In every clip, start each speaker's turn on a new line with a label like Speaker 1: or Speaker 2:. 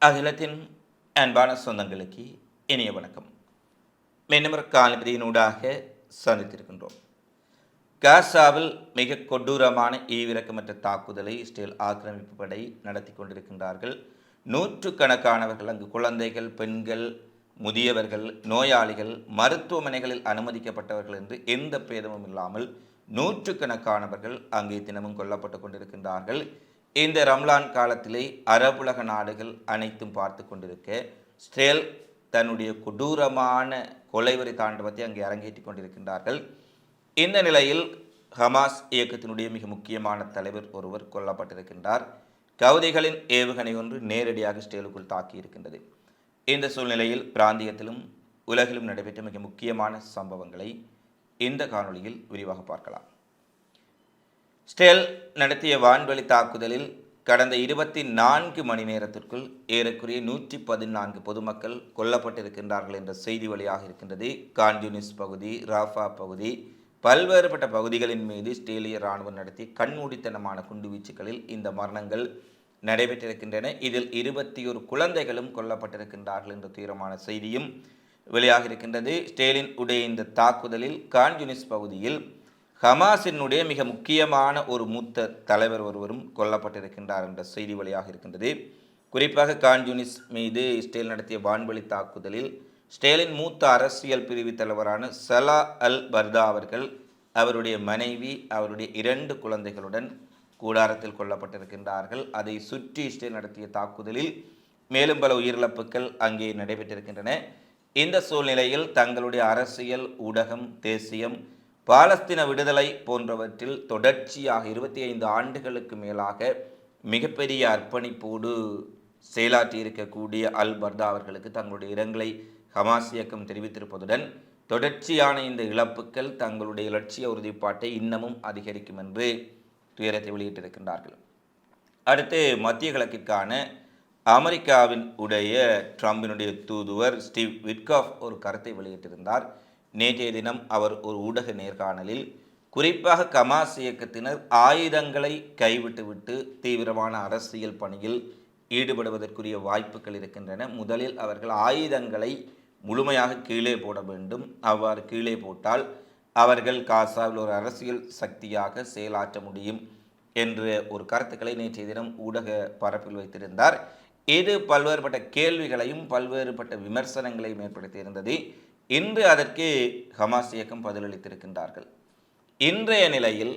Speaker 1: அகிலத்தின் அன்பான சொந்தங்களுக்கு இனிய வணக்கம். மீண்டும் காலப்பதியினூடாக சந்தித்திருக்கின்றோம். காசாவில் மிக கொடூரமான ஈவிரக்கமற்ற தாக்குதலை இஸ்ரேல் ஆக்கிரமிப்பு படை நடத்தி கொண்டிருக்கின்றார்கள். நூற்றுக்கணக்கானவர்கள், அங்கு குழந்தைகள், பெண்கள், முதியவர்கள், நோயாளிகள், மருத்துவமனைகளில் அனுமதிக்கப்பட்டவர்கள் என்று எந்த பேதமும் இல்லாமல் நூற்றுக்கணக்கானவர்கள் அங்கே தினமும் கொல்லப்பட்டு கொண்டிருக்கின்றார்கள். இந்த ரம்லான் காலத்திலே அரபுலக நாடுகள் அனைத்தும் பார்த்து கொண்டிருக்க இஸ்ரேல் தன்னுடைய கொடூரமான கொலைவரி தாண்டவத்தை அங்கே அரங்கேற்றி கொண்டிருக்கின்றார்கள். இந்த நிலையில் ஹமாஸ் இயக்கத்தினுடைய மிக முக்கியமான தலைவர் ஒருவர் கொல்லப்பட்டிருக்கின்றார். கவுதிகளின் ஏவுகணை ஒன்று நேரடியாக இஸ்ரேலுக்குள் தாக்கியிருக்கின்றது. இந்த சூழ்நிலையில் பிராந்தியத்திலும் உலகிலும் நடைபெற்ற மிக முக்கியமான சம்பவங்களை இந்த காணொளியில் விரிவாக பார்க்கலாம். இஸ்ரேல் நடத்திய வான்வெளி தாக்குதலில் கடந்த 24 மணி நேரத்திற்குள் ஏறக்குறைய 114 பொதுமக்கள் கொல்லப்பட்டிருக்கின்றார்கள் என்ற செய்தி வழியாக இருக்கின்றது. கான் யூனிஸ் பகுதி, ராஃபா பகுதி, பல்வேறுபட்ட பகுதிகளின் மீது இஸ்ரேலிய இராணுவம் நடத்திய கண்மூடித்தனமான குண்டுவீச்சுகளில் இந்த மரணங்கள் நடைபெற்றிருக்கின்றன. இதில் 21 குழந்தைகளும் கொல்லப்பட்டிருக்கின்றார்கள் என்ற தீவிரமான செய்தியும் வெளியாக இருக்கின்றது. இஸ்ரேலின் உடைய இந்த தாக்குதலில் கான் யூனிஸ் பகுதியில் ஹமாஸினுடைய மிக முக்கியமான ஒரு மூத்த தலைவர் ஒருவரும் கொல்லப்பட்டிருக்கின்றார் என்ற செய்தி வழியாக இருக்கின்றது. குறிப்பாக கான் யூனிஸ் மீது இஸ்ரேல் நடத்திய வான்வெளி தாக்குதலில் இஸ்ரேலின் மூத்த அரசியல் பிரிவு தலைவரான சலா அல் பர்தா அவர்கள், அவருடைய மனைவி, அவருடைய 2 குழந்தைகளுடன் கூடாரத்தில் கொல்லப்பட்டிருக்கின்றார்கள். அதை சுற்றி இஸ்ரேல் நடத்திய தாக்குதலில் மேலும் பல உயிரிழப்புகள் அங்கே நடைபெற்றிருக்கின்றன. இந்த சூழ்நிலையில் தங்களுடைய அரசியல், ஊடகம், தேசியம், பாலஸ்தீன விடுதலை போன்றவற்றில் தொடர்ச்சியாக 25 ஆண்டுகளுக்கு மேலாக மிகப்பெரிய அர்ப்பணிப்போடு செயலாற்றி இருக்கக்கூடிய அல் பர்தா அவர்களுக்கு தங்களுடைய இரங்கலை ஹமாஸ் இயக்கம் தெரிவித்திருப்பதுடன் தொடர்ச்சியான இந்த இழப்புகள் தங்களுடைய இலட்சிய உறுதிப்பாட்டை இன்னமும் அதிகரிக்கும் என்று துயரத்தை வெளியிட்டிருக்கின்றார்கள். அடுத்து மத்திய கிழக்கிற்கான அமெரிக்காவின் உடைய ட்ரம்பினுடைய தூதுவர் ஸ்டீவ் விட்காஃப் ஒரு கருத்தை வெளியிட்டிருந்தார். நேற்றைய தினம் அவர் ஒரு ஊடக நேர்காணலில் குறிப்பாக ஹமாஸ் இயக்கத்தினர் ஆயுதங்களை கைவிட்டுவிட்டு தீவிரமான அரசியல் பணியில் ஈடுபடுவதற்குரிய வாய்ப்புகள் இருக்கின்றன. முதலில் அவர்கள் ஆயுதங்களை முழுமையாக கீழே போட வேண்டும். அவ்வாறு கீழே போட்டால் அவர்கள் காசாவில் ஒரு அரசியல் சக்தியாக செயலாற்ற முடியும் என்ற ஒரு கருத்துக்களை நேற்றைய தினம் ஊடக பரப்பில் வைத்திருந்தார். இது பல்வேறுபட்ட கேள்விகளையும் பல்வேறுபட்ட விமர்சனங்களையும் ஏற்படுத்தியிருந்தது. இன்று அதற்கு ஹமாஸ் இயக்கம் பதிலளித்திருக்கின்றார்கள். இன்றைய நிலையில்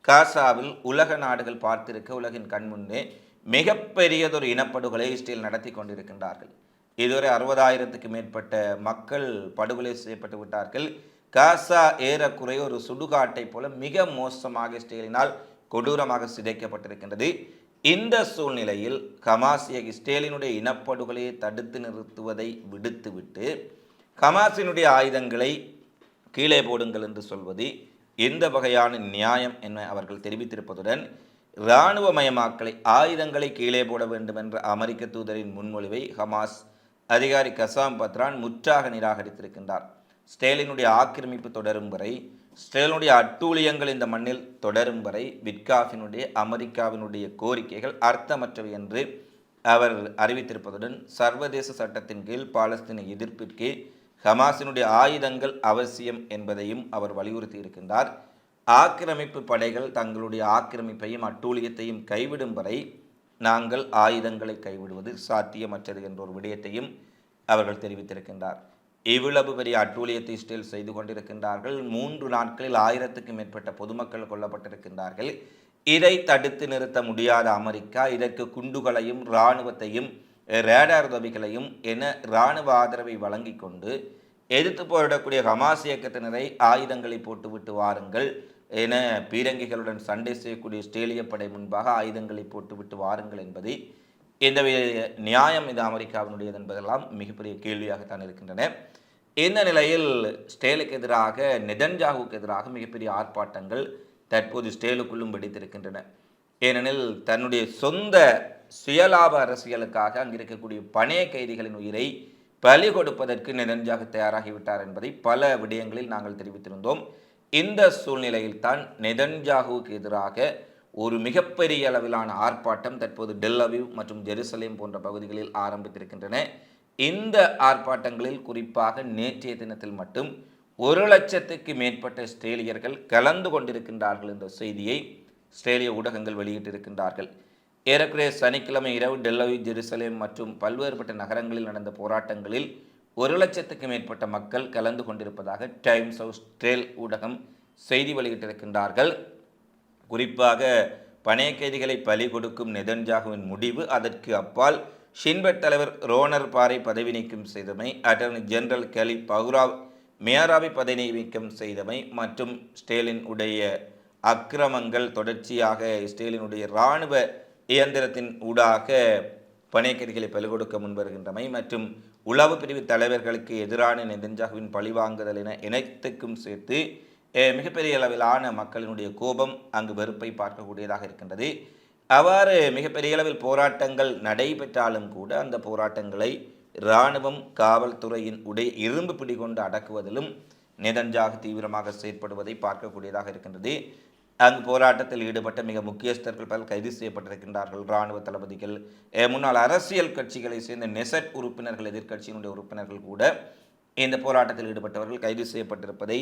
Speaker 1: காசாவில் உலக நாடுகள் பார்த்திருக்க உலகின் கண்முன்னே மிகப்பெரியதொரு இனப்படுகொலை இஸ்ரேல் நடத்தி கொண்டிருக்கின்றார்கள். இதுவரை 60,000க்கு மேற்பட்ட மக்கள் படுகொலை செய்யப்பட்டு விட்டார்கள். காசா ஏறக்குறைய ஒரு சுடுகாட்டை போல மிக மோசமாக இஸ்ரேலினால் கொடூரமாக சிதைக்கப்பட்டிருக்கின்றது. இந்த சூழ்நிலையில் ஹமாஸ் இஸ்ரேலினுடைய இனப்படுகொலையை தடுத்து நிறுத்துவதை விடுத்துவிட்டு ஹமாஸினுடைய ஆயுதங்களை கீழே போடுங்கள் என்று சொல்வது எந்த வகையான நியாயம் என அவர்கள் தெரிவித்திருப்பதுடன் இராணுவமயமாக்கலை, ஆயுதங்களை கீழே போட வேண்டும் என்ற அமெரிக்க தூதரின் முன்மொழிவை ஹமாஸ் அதிகாரி கசாம் பத்ரான் முற்றாக நிராகரித்திருக்கின்றார். இஸ்ரேலினுடைய ஆக்கிரமிப்பு தொடரும் வரை, இஸ்ரேலினுடைய அட்டூழியங்கள் இந்த மண்ணில் தொடரும் வரை விட்காஃபினுடைய அமெரிக்காவினுடைய கோரிக்கைகள் அர்த்தமற்றவை என்று அவர் அறிவித்திருப்பதுடன் சர்வதேச சட்டத்தின் கீழ் பாலஸ்தீன எதிர்ப்பிற்கு ஹமாஸினுடைய ஆயுதங்கள் அவசியம் என்பதையும் அவர் வலியுறுத்தி இருக்கின்றார். ஆக்கிரமிப்பு படைகள் தங்களுடைய ஆக்கிரமிப்பையும் அட்டூழியத்தையும் கைவிடும் வரை நாங்கள் ஆயுதங்களை கைவிடுவது சாத்தியமற்றது என்ற ஒரு விடயத்தையும் அவர்கள் தெரிவித்திருக்கின்றார். இவ்வளவு பெரிய அட்டூழியத்தை இஸ்ரேல் செய்து கொண்டிருக்கின்றார்கள். 3 நாட்களில் 1000க்கும் மேற்பட்ட பொதுமக்கள் கொல்லப்பட்டிருக்கின்றார்கள். இதை தடுத்து நிறுத்த முடியாத அமெரிக்கா இதற்கு குண்டுகளையும் இராணுவத்தையும் ரேடார் உதவிகளையும் என இராணுவ ஆதரவை வழங்கி கொண்டு எதிர்த்து போரிடக்கூடிய ஹமாஸ் இயக்கத்தினரை ஆயுதங்களை போட்டுவிட்டு வாருங்கள் என பீரங்கிகளுடன் சண்டை செய்யக்கூடிய இஸ்ரேலிய படை முன்பாக ஆயுதங்களை போட்டுவிட்டு வாருங்கள் என்பது எந்த நியாயம் இது அமெரிக்காவினுடையது என்பதெல்லாம் மிகப்பெரிய கேள்வியாகத்தான் இருக்கின்றன. இந்த நிலையில் இஸ்ரேலுக்கு எதிராக, நெதன்யாஹுவுக்கு எதிராக மிகப்பெரிய ஆர்ப்பாட்டங்கள் தற்போது இஸ்ரேலுக்குள்ளும் வெடித்திருக்கின்றன. ஏனெனில் தன்னுடைய சொந்த சுயலாப அரசியலுக்காக அங்கிருக்கக்கூடிய பணைய கைதிகளின் உயிரை பலி கொடுப்பதற்கு நெதன்யாஹு தயாராகிவிட்டார் என்பதை பல விடயங்களில் நாங்கள் தெரிவித்திருந்தோம். இந்த சூழ்நிலையில் தான் நெதன்யாஹுவுக்கு எதிராக ஒரு மிகப்பெரிய அளவிலான ஆர்ப்பாட்டம் தற்போது டெல் அவீவ் மற்றும் ஜெருசலேம் போன்ற பகுதிகளில் ஆரம்பித்திருக்கின்றன. இந்த ஆர்ப்பாட்டங்களில் குறிப்பாக நேற்றைய தினத்தில் மட்டும் 1,00,000க்கு மேற்பட்ட இஸ்ரேலியர்கள் கலந்து கொண்டிருக்கின்றார்கள் என்ற செய்தியை இஸ்ரேலிய ஊடகங்கள் வெளியிட்டிருக்கின்றார்கள். ஏறக்குறைய சனிக்கிழமை இரவு டெல் அவீவ், ஜெருசலேம் மற்றும் பல்வேறுபட்ட நகரங்களில் நடந்த போராட்டங்களில் 1,00,000க்கு மேற்பட்ட மக்கள் கலந்து கொண்டிருப்பதாக டைம்ஸ் ஆஃப் இஸ்ரேல் ஊடகம் செய்தி வெளியிட்டிருக்கின்றார்கள். குறிப்பாக பணைய கைதிகளை பலி கொடுக்கும் நெதன்யாகுவின் முடிவு, அதற்கு அப்பால் ஷின்பெட் தலைவர் ரோனர் பாரை பதவி நீக்கம் செய்தமை, அட்டர்னி ஜெனரல் கலி பஹ்ராவ் மியாராவை பதவி நீக்கம் செய்தமை மற்றும் இஸ்ரேலின் உடைய அக்கிரமங்கள் தொடர்ச்சியாக இஸ்ரேலினுடைய இராணுவ இயந்திரத்தின் ஊடாக பணைய கைதிகளை பலி கொடுக்க முன்வருகின்றமை மற்றும் உளவு பிரிவு தலைவர்களுக்கு எதிரான நெதன்யாகுவின் பழிவாங்குதல் என இணைத்துக்கும் சேர்த்து மிகப்பெரிய அளவிலான மக்களினுடைய கோபம், அங்கு வெறுப்பை பார்க்கக்கூடியதாக இருக்கின்றது. அவ்வாறு மிகப்பெரிய அளவில் போராட்டங்கள் நடைபெற்றாலும் கூட அந்த போராட்டங்களை இராணுவம், காவல்துறையின் இரும்பு பிடிகொண்டு அடக்குவதிலும் நெதன்யாகு தீவிரமாக செயற்படுவதை பார்க்கக்கூடியதாக இருக்கின்றது. அங்கு போராட்டத்தில் ஈடுபட்ட மிக முக்கியஸ்தர்கள் பலர் கைது செய்யப்பட்டிருக்கின்றார்கள். இராணுவ தளபதிகள், முன்னாள் அரசியல் கட்சிகளை சேர்ந்த நெசட் உறுப்பினர்கள், எதிர்க்கட்சியினுடைய உறுப்பினர்கள் கூட இந்த போராட்டத்தில் ஈடுபட்டவர்கள் கைது செய்யப்பட்டிருப்பதை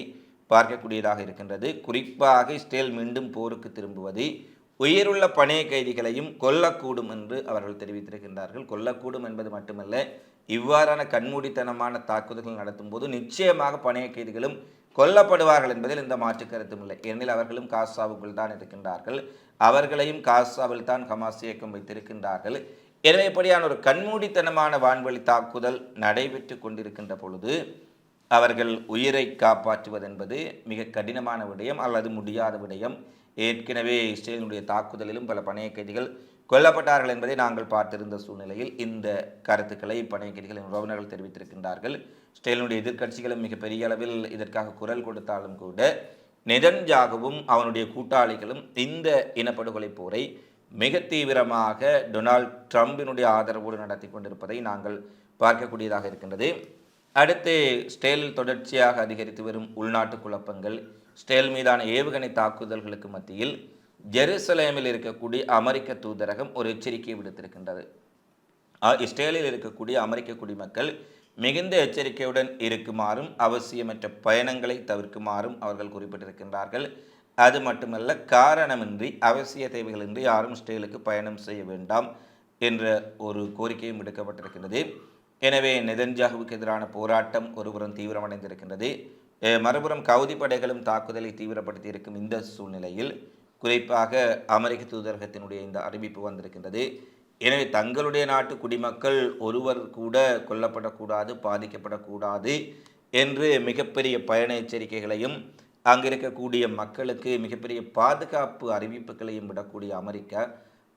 Speaker 1: பார்க்கக்கூடியதாக இருக்கின்றது. குறிப்பாக இஸ்ரேல் மீண்டும் போருக்கு திரும்புவது உயிருள்ள பணைய கைதிகளையும் கொல்லக்கூடும் என்று அவர்கள் தெரிவித்திருக்கின்றார்கள். கொல்லக்கூடும் என்பது மட்டுமல்ல, இவ்வாறான கண்மூடித்தனமான தாக்குதல்கள் நடத்தும் போது நிச்சயமாக பணைய கைதிகளும் கொல்லப்படுவார்கள் என்பதில் எந்த மாற்று கருத்தும் இல்லை. ஏனெனில் அவர்களும் காசாவுக்குள் தான் இருக்கின்றார்கள், அவர்களையும் காசாவில் தான் ஹமாஸ் இயக்கம் வைத்திருக்கின்றார்கள். எனவே இப்படியான ஒரு கண்மூடித்தனமான வான்வழி தாக்குதல் நடைபெற்று கொண்டிருக்கின்ற பொழுது அவர்கள் உயிரை காப்பாற்றுவதென்பது மிக கடினமான விடயம் அல்லது முடியாத விடயம். ஏற்கனவே இஸ்ரேலினுடைய தாக்குதலிலும் பல பணைய கைதிகள் கொல்லப்பட்டார்கள் என்பதை நாங்கள் பார்த்திருந்த சூழ்நிலையில் இந்த கருத்துக்களை பணைய கைதிகளின் உறவினர்கள் தெரிவித்திருக்கின்றார்கள். இஸ்ரேலினுடைய எதிர்க்கட்சிகளும் மிகப்பெரிய அளவில் இதற்காக குரல் கொடுத்தாலும் கூட நெதன்யாகுவும் அவனுடைய கூட்டாளிகளும் இந்த இனப்படுகொலை போரை மிக தீவிரமாக டொனால்ட் ட்ரம்பினுடைய ஆதரவோடு நடத்தி கொண்டிருப்பதை நாங்கள் பார்க்கக்கூடியதாக இருக்கின்றது. அடுத்து இஸ்ரேலில் தொடர்ச்சியாக அதிகரித்து வரும் உள்நாட்டு குழப்பங்கள், இஸ்ரேல் மீதான ஏவுகணை தாக்குதல்களுக்கு மத்தியில் ஜெருசலேமில் இருக்கக்கூடிய அமெரிக்க தூதரகம் ஒரு எச்சரிக்கையை விடுத்திருக்கின்றது. இஸ்ரேலில் இருக்கக்கூடிய அமெரிக்க குடிமக்கள் மிகுந்த எச்சரிக்கையுடன் இருக்குமாறும் அவசியமற்ற பயணங்களை தவிர்க்குமாறும் அவர்கள் குறிப்பிட்டிருக்கின்றார்கள். அது மட்டுமல்ல, காரணமின்றி அவசிய தேவைகளின்றி யாரும் இஸ்ரேலுக்கு பயணம் செய்ய வேண்டாம் என்ற ஒரு கோரிக்கையும் விடுக்கப்பட்டிருக்கின்றது. எனவே நெதன்யாகுவுக்கு எதிரான போராட்டம் ஒருபுறம் தீவிரமடைந்திருக்கின்றது, மறுபுறம் கவுதி படைகளும் தாக்குதலை தீவிரப்படுத்தி இருக்கும் இந்த சூழ்நிலையில் குறிப்பாக அமெரிக்க தூதரகத்தினுடைய இந்த அறிவிப்பு வந்திருக்கின்றது. எனவே தங்களுடைய நாட்டு குடிமக்கள் ஒருவர் கூட கொல்லப்படக்கூடாது, பாதிக்கப்படக்கூடாது என்று மிகப்பெரிய பயண எச்சரிக்கைகளையும் அங்கு இருக்கக்கூடிய மக்களுக்கு மிகப்பெரிய பாதுகாப்பு அறிவிப்புகளையும் விடக்கூடிய அமெரிக்கா,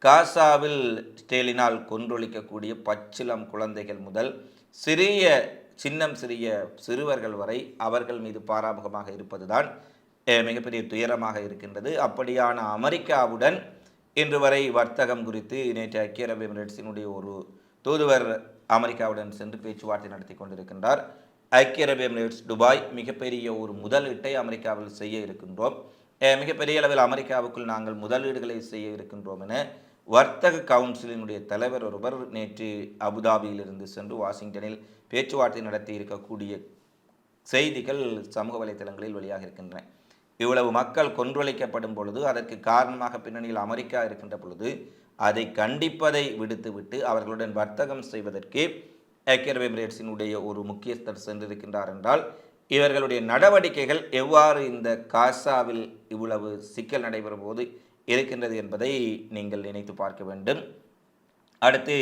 Speaker 1: காசாவில் இஸ்ரேலினால் கொன்றொழிக்கக்கூடிய பச்சிளம் குழந்தைகள் முதல் சிறிய சிறுவர்கள் வரை அவர்கள் மீது பாராமுகமாக இருப்பதுதான் மிகப்பெரிய துயரமாக இருக்கின்றது. அப்படியான அமெரிக்காவுடன் இன்று வரை வர்த்தகம் குறித்து நேற்று ஐக்கிய அரபு எமிரேட்ஸினுடைய ஒரு தூதுவர் அமெரிக்காவுடன் சென்று பேச்சுவார்த்தை நடத்தி கொண்டிருக்கின்றார். ஐக்கிய அரபு எமிரேட்ஸ் துபாய் மிகப்பெரிய ஒரு முதலீட்டை அமெரிக்காவில் செய்ய இருக்கின்றோம், மிகப்பெரிய அளவில் அமெரிக்காவுக்குள் நாங்கள் முதலீடுகளை செய்ய இருக்கின்றோம் என வர்த்தக கவுன்சிலினுடைய தலைவர் ஒருவர் நேற்று அபுதாபியிலிருந்து சென்று வாஷிங்டனில் பேச்சுவார்த்தை நடத்தி இருக்கக்கூடிய செய்திகள் சமூக வலைத்தளங்களில் வெளியாக இருக்கின்றன. இவ்வளவு மக்கள் கொன்றொழிக்கப்படும் பொழுது, அதற்கு காரணமாக பின்னணியில் அமெரிக்கா இருக்கின்ற பொழுது, அதை கண்டிப்பதை விடுத்துவிட்டு அவர்களுடன் வர்த்தகம் செய்வதற்கு ஐக்கிய அரபு எமிரேட்ஸினுடைய ஒரு முக்கியஸ்தர் சென்றிருக்கின்றார் என்றால் இவர்களுடைய நடவடிக்கைகள் எவ்வாறு இந்த காசாவில் இவ்வளவு சிக்கல் நடைபெறும் போது இருக்கின்றது என்பதை நீங்கள் நினைத்து பார்க்க வேண்டும். அடுத்து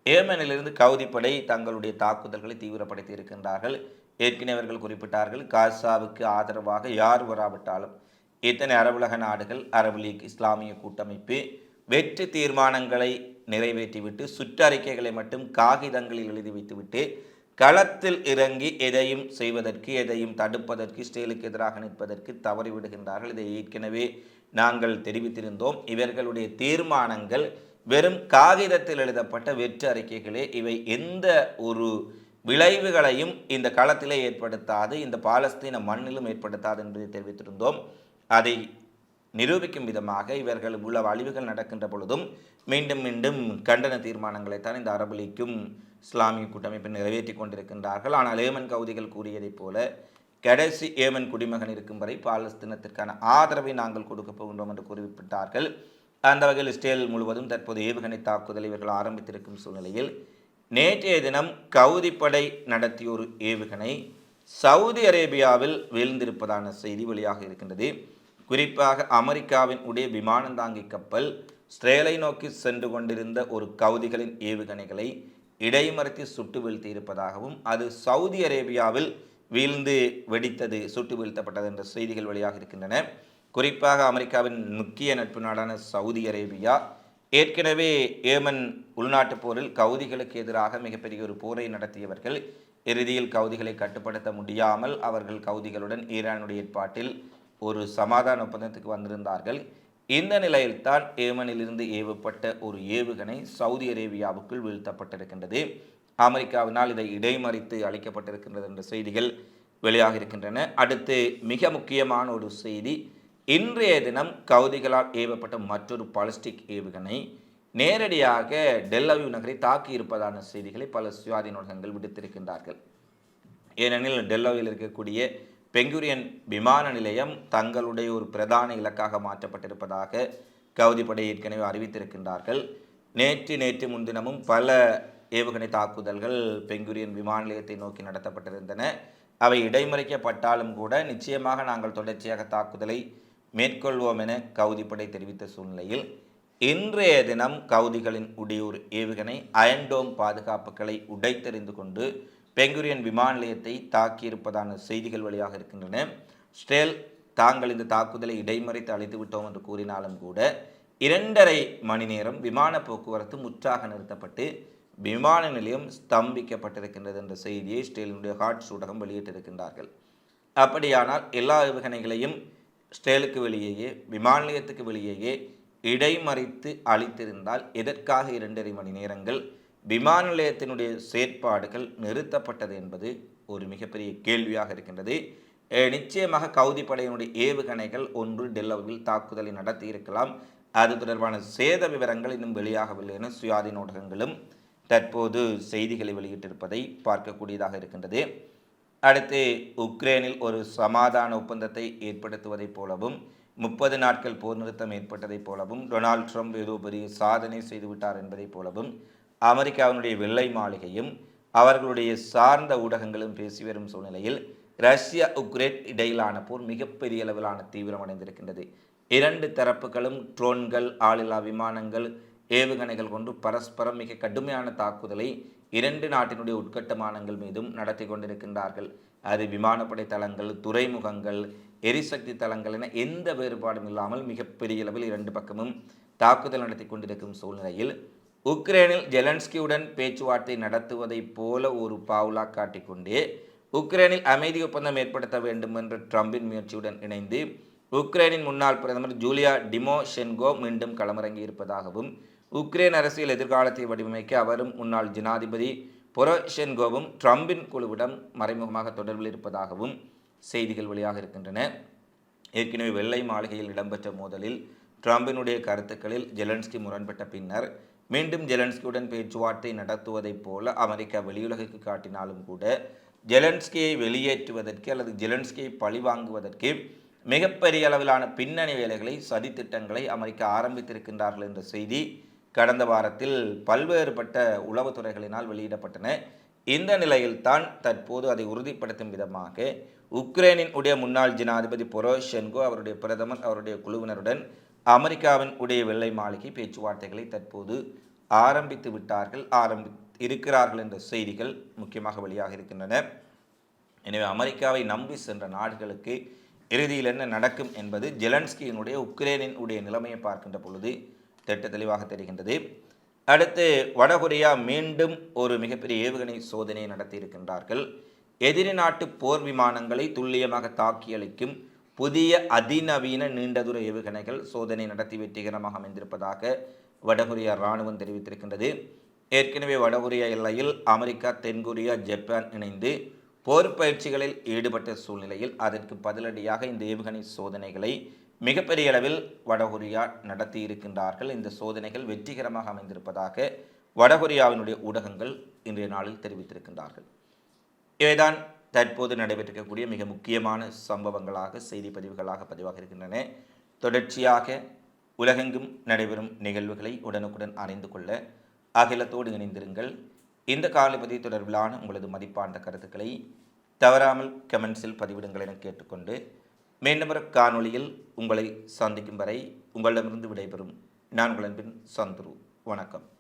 Speaker 1: ஏமனிலிருந்து கவுதிப்படை தங்களுடைய தாக்குதல்களை தீவிரப்படுத்தி இருக்கின்றார்கள். ஏற்கனவே அவர்கள் குறிப்பிட்டார்கள், காசாவுக்கு ஆதரவாக யார் வராவிட்டாலும் இத்தனை அரபுலக நாடுகள், அரபு லீக், இஸ்லாமிய கூட்டமைப்பு வெற்றி தீர்மானங்களை நிறைவேற்றிவிட்டு சுற்றறிக்கைகளை மட்டும் காகிதங்களில் எழுதி வைத்துவிட்டு களத்தில் இறங்கி எதையும் செய்வதற்கு, எதையும் தடுப்பதற்கு, இஸ்ரேலுக்கு எதிராக நிற்பதற்கு தவறிவிடுகின்றார்கள். இதை ஏற்கனவே நாங்கள் தெரிவித்திருந்தோம். இவர்களுடைய தீர்மானங்கள் வெறும் காகிதத்தில் எழுதப்பட்ட வெற்று அறிக்கைகளே. இவை எந்த ஒரு விளைவுகளையும் இந்த களத்திலே ஏற்படுத்தாது, இந்த பாலஸ்தீன மண்ணிலும் ஏற்படுத்தாது என்பதை தெரிவித்திருந்தோம். அதை நிரூபிக்கும் விதமாக இவர்கள் உள்ள அழிவுகள் நடக்கின்ற பொழுதும் மீண்டும் மீண்டும் கண்டன தீர்மானங்களைத்தான் இந்த அரபு லீக்கும் இஸ்லாமிய கூட்டமைப்பு நிறைவேற்றி கொண்டிருக்கின்றார்கள். ஆனால் ஏமன் கவுதிகள் கூறியதைப் போல கடைசி ஏமன் குடிமகன் இருக்கும் வரை பாலஸ்தீனத்திற்கான ஆதரவை நாங்கள் கொடுக்க போகின்றோம் என்று குறிப்பிட்டார்கள். அந்த வகையில் இஸ்ரேல் முழுவதும் தற்போது ஏவுகணை தாக்குதலை இவர்கள் ஆரம்பித்திருக்கும் சூழ்நிலையில் நேற்றைய தினம் கவுதிப்படை நடத்திய ஒரு ஏவுகணை சவுதி அரேபியாவில் வீழ்ந்திருப்பதான செய்தி வெளியாக இருக்கின்றது. குறிப்பாக அமெரிக்காவின் உடைய விமானந்தாங்கி கப்பல் இஸ்ரேலை நோக்கி சென்று கொண்டிருந்த ஒரு கவுதிகளின் ஏவுகணைகளை இடைமறித்து சுட்டு வீழ்த்தி இருப்பதாகவும் அது சவுதி அரேபியாவில் வீழ்ந்து வெடித்தது, சுட்டு வீழ்த்தப்பட்டது என்ற செய்திகள் வெளியாக இருக்கின்றன. குறிப்பாக அமெரிக்காவின் முக்கிய நட்பு நாடான சவுதி அரேபியா ஏற்கனவே ஏமன் உள்நாட்டுப் போரில் கவுதிகளுக்கு எதிராக மிகப்பெரிய ஒரு போரை நடத்தியவர்கள். இறுதியில் கவுதிகளை கட்டுப்படுத்த முடியாமல் அவர்கள் கவுதிகளுடன் ஈரானுடைய ஏற்பாட்டில் ஒரு சமாதான ஒப்பந்தத்துக்கு வந்திருந்தார்கள். இந்த நிலையில்தான் ஏமனிலிருந்து ஏவப்பட்ட ஒரு ஏவுகணை சவுதி அரேபியாவுக்குள் வீழ்த்தப்பட்டிருக்கின்றது. அமெரிக்காவினால் இதை இடைமறித்து அளிக்கப்பட்டிருக்கின்றது என்ற செய்திகள் வெளியாக இருக்கின்றன. அடுத்து மிக முக்கியமான ஒரு செய்தி, இன்றைய தினம் கவுதிகளால் ஏவப்பட்ட மற்றொரு பாலிஸ்டிக் ஏவுகணை நேரடியாக டெல் அவீவ் நகரை தாக்கி இருப்பதான செய்திகளை பல சுயாதீன ஊடகங்கள் விடுத்திருக்கின்றார்கள். ஏனெனில் டெல் அவீவில் இருக்கக்கூடிய பெங்குரியன் விமான நிலையம் தங்களுடைய ஒரு பிரதான இலக்காக மாற்றப்பட்டிருப்பதாக கவுதி படை ஏற்கனவே அறிவித்திருக்கின்றார்கள். நேற்று முன்தினமும் பல ஏவுகணை தாக்குதல்கள் பெங்குரியன் விமான நிலையத்தை நோக்கி நடத்தப்பட்டிருந்தன. அவை இடைமறிக்கப்பட்டாலும் கூட நிச்சயமாக நாங்கள் தொடர்ச்சியாக தாக்குதலை மேற்கொள்வோம் என கவுதிப்படை தெரிவித்த சூழ்நிலையில் இன்றைய தினம் கவுதிகளின் உடையூர் ஏவுகணை அயன்டோம் பாதுகாப்புகளை உடைத்தெறிந்து கொண்டு பெங்குரியன் விமான நிலையத்தை தாக்கியிருப்பதான செய்திகள் வெளியாக இருக்கின்றன. இஸ்ரேல் தாங்கள் இந்த தாக்குதலை இடைமறித்து அழைத்து விட்டோம் என்று கூறினாலும் கூட 2.5 மணி நேரம் விமான போக்குவரத்து முற்றாக நிறுத்தப்பட்டு விமான நிலையம் ஸ்தம்பிக்கப்பட்டிருக்கின்றது என்ற செய்தியை இஸ்ரேலினுடைய ஹாட்ஸ் ஊடகம் வெளியிட்டிருக்கின்றார்கள். அப்படியானால் எல்லா ஏவுகணைகளையும் இஸ்ரேலுக்கு வெளியேயே விமான நிலையத்துக்கு வெளியேயே இடைமறித்து அளித்திருந்தால் எதற்காக 2.5 மணி நேரங்கள் விமான நிலையத்தினுடைய செயற்பாடுகள் நிறுத்தப்பட்டது என்பது ஒரு மிகப்பெரிய கேள்வியாக இருக்கின்றது. நிச்சயமாக கவுதி படையினுடைய ஏவுகணைகள் ஒன்று டெல் அவீவில் தாக்குதலை நடத்தி இருக்கலாம். அது தொடர்பான சேத விவரங்கள் இன்னும் வெளியாகவில்லை என சுயாதீன ஊடகங்களும் தற்போது செய்திகளை வெளியிட்டிருப்பதை பார்க்கக்கூடியதாக இருக்கின்றது. அடுத்து உக்ரைனில் ஒரு சமாதான ஒப்பந்தத்தை ஏற்படுத்துவதைப் போலவும் 30 நாட்கள் போர் நிறுத்தம் ஏற்பட்டதைப் போலவும் டொனால்ட் ட்ரம்ப் ஏதோ பெரிய சாதனை செய்துவிட்டார் என்பதைப் போலவும் அமெரிக்காவினுடைய வெள்ளை மாளிகையும் அவர்களுடைய சார்ந்த ஊடகங்களும் பேசி வரும் சூழ்நிலையில் ரஷ்யா உக்ரைன் இடையிலான போர் மிகப்பெரிய அளவிலான தீவிரமடைந்திருக்கின்றது. 2 தரப்புகளும் ட்ரோன்கள், ஆளில்லா விமானங்கள், ஏவுகணைகள் கொண்டு பரஸ்பரம் மிக கடுமையான தாக்குதலை 2 நாட்டினுடைய உட்கட்டமானங்கள் மீதும் நடத்தி கொண்டிருக்கின்றார்கள். அது விமானப்படை தளங்கள், துறைமுகங்கள், எரிசக்தி தளங்கள் என எந்த வேறுபாடும் இல்லாமல் மிகப்பெரிய அளவில் 2 பக்கமும் தாக்குதல் நடத்தி கொண்டிருக்கும் சூழ்நிலையில் உக்ரைனில் ஜெலன்ஸ்கியுடன் பேச்சுவார்த்தை நடத்துவதைப் போல ஒரு பாவுலா காட்டிக்கொண்டே உக்ரைனில் அமைதி ஒப்பந்தம் ஏற்படுத்த வேண்டும் என்ற ட்ரம்பின் முயற்சியுடன் இணைந்து உக்ரைனின் முன்னாள் பிரதமர் ஜூலியா டிமோஷென்கோ மீண்டும் களமிறங்கி இருப்பதாகவும் உக்ரைன் அரசியல் எதிர்காலத்தை வடிவமைக்க அவரும் முன்னாள் ஜனாதிபதி பொரோஷென்கோவும் ட்ரம்பின் குழுவிடம் மறைமுகமாக தொடர்பில் இருப்பதாகவும் செய்திகள் வெளியாக இருக்கின்றன. ஏற்கனவே வெள்ளை மாளிகையில் இடம்பெற்ற மோதலில் ட்ரம்பினுடைய கருத்துக்களில் ஜெலன்ஸ்கி முரண்பட்ட பின்னர் மீண்டும் ஜெலன்ஸ்கியுடன் பேச்சுவார்த்தை நடத்துவதைப் போல அமெரிக்கா வெளியுலகுக்கு காட்டினாலும் கூட ஜெலன்ஸ்கியை வெளியேற்றுவதற்கு அல்லது ஜெலன்ஸ்கியை பழிவாங்குவதற்கு மிகப்பெரிய அளவிலான பின்னணி வேலைகளை, சதித்திட்டங்களை அமெரிக்கா ஆரம்பித்திருக்கின்றார்கள் என்ற செய்தி கடந்த வாரத்தில் பல்வேறுபட்ட உளவுத்துறைகளினால் வெளியிடப்பட்டன. இந்த நிலையில்தான் தற்போது அதை உறுதிப்படுத்தும் விதமாக உக்ரைனின் உடைய முன்னாள் ஜனாதிபதி பொரோஷென்கோ அவருடைய பிரதமர் அவருடைய குழுவினருடன் அமெரிக்காவின் உடைய வெள்ளை மாளிகை பேச்சுவார்த்தைகளை தற்போது ஆரம்பித்து விட்டார்கள், இருக்கிறார்கள் என்ற செய்திகள் முக்கியமாக வெளியாக இருக்கின்றன. எனவே அமெரிக்காவை நம்பி சென்ற நாடுகளுக்கு இறுதியில் என்ன நடக்கும் என்பது ஜெலன்ஸ்கியினுடைய உக்ரைனின் உடைய நிலைமையை பார்க்கின்ற பொழுது திட்ட தெளிவாக தெரிகின்றது. அடுத்து வடகொரியா மீண்டும் ஒரு மிகப்பெரிய ஏவுகணை சோதனையை நடத்தி இருக்கின்றார்கள். எதிரி நாட்டு போர் விமானங்களை துல்லியமாக தாக்கி அளிக்கும் புதிய அதிநவீன நீண்ட தூர ஏவுகணைகள் சோதனை நடத்தி வெற்றிகரமாக அமைந்திருப்பதாக வடகொரியா இராணுவம் தெரிவித்திருக்கின்றது. ஏற்கனவே வடகொரியா எல்லையில் அமெரிக்கா, தென்கொரியா, ஜப்பான் இணைந்து போர் பயிற்சிகளில் ஈடுபட்ட சூழ்நிலையில் அதற்கு பதிலடியாக இந்த ஏவுகணை சோதனைகளை மிகப்பெரிய அளவில் வடகொரியா நடத்தி இருக்கின்றார்கள். இந்த சோதனைகள் வெற்றிகரமாக அமைந்திருப்பதாக வடகொரியாவினுடைய ஊடகங்கள் இன்றைய நாளில் தெரிவித்திருக்கின்றார்கள். இவைதான் தற்போது நடைபெற்றிருக்கக்கூடிய மிக முக்கியமான சம்பவங்களாக செய்தி பதிவுகளாக பதிவாக இருக்கின்றன. தொடர்ச்சியாக உலகெங்கும் நடைபெறும் நிகழ்வுகளை உடனுக்குடன் அறிந்து கொள்ள அகிலத்தோடு இணைந்திருங்கள். இந்த காலப்பதி தொடர்பிலான உங்களது மதிப்பான கருத்துக்களை தவறாமல் கமெண்ட்ஸில் பதிவிடுங்கள் என கேட்டுக்கொண்டு மீண்டும் ஒரு காணொளியில் உங்களை சந்திக்கும் வரை உங்களிடமிருந்து விடைபெறும் நான் உங்கள் அன்பின் சந்துரு. வணக்கம்.